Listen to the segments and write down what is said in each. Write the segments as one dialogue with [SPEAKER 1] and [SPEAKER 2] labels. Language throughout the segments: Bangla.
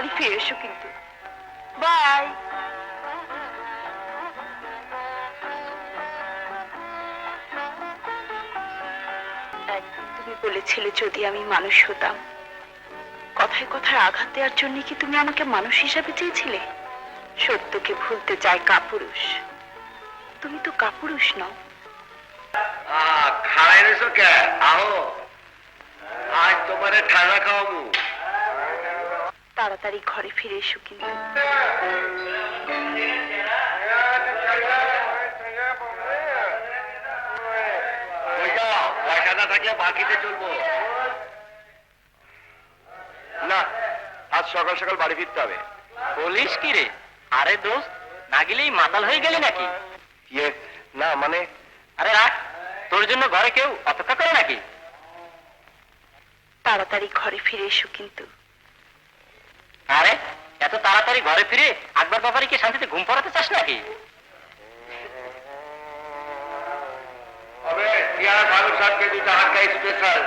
[SPEAKER 1] তাড়াতাড়ি ফিরে এসো কিন্তু। বাই। তুমি বলেছিলে যদি আমি মানুষ হতাম। কথায় কথায় আঘাত দেওয়ার জন্য কি তুমি আমাকে মানুষ হিসাবে চেয়েছিলে? সত্যকে ভুলতে চায় কাপুরুষ। তুমি তো কাপুরুষ নও।
[SPEAKER 2] খাড়াই রয়েছো কে? আহো, আজ তোমারে ঠান্ডা খাওয়াবো।
[SPEAKER 1] তাড়াতাড়ি ঘরে ফিরে এসো কিন্তু।
[SPEAKER 2] পয়সা না থাকলে বাকিতে চলবো না। আজ সকাল সকাল বাড়ি ফিরতে হবে।
[SPEAKER 3] বলিস কি রে? আরে দোস্ত, না গেলেই মাতাল হয়ে গেলি নাকি?
[SPEAKER 2] ইয়ে না মানে,
[SPEAKER 3] আরে রাখ, তোর জন্য ঘরে কেউ অপেক্ষা করে নাকি?
[SPEAKER 1] তাড়াতাড়ি ঘরে ফিরে এসো কিন্তু।
[SPEAKER 3] আরে এত তাড়াতাড়ি ঘরে ফিরে আকবর বাবারিকে শান্তিতে ঘুম পড়াতে চাস নাকি?
[SPEAKER 2] अबे यार भालू साहब के दूसरा हाथ का स्पेशल।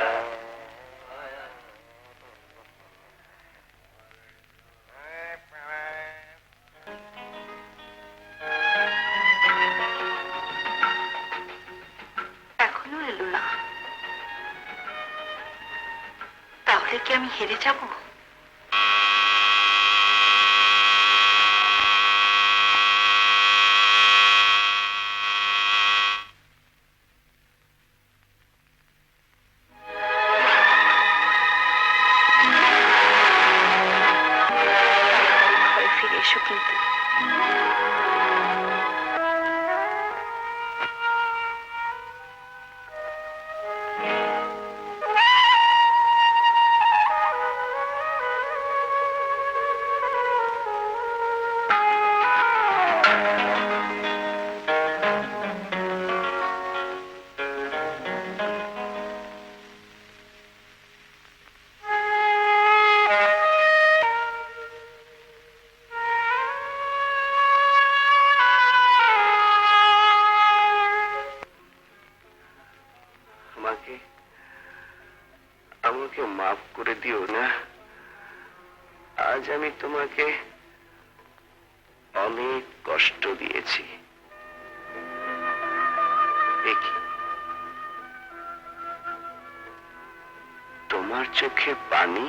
[SPEAKER 1] এখনো এলো না, তাহলে কি আমি হেরে যাব? ঘরে ফিরে এসো কিন্তু।
[SPEAKER 2] আমাকে মাফ করে দিও না। আজ আমি তোমাকে অনেক কষ্ট দিয়েছি। দেখি তোমার চোখে পানি।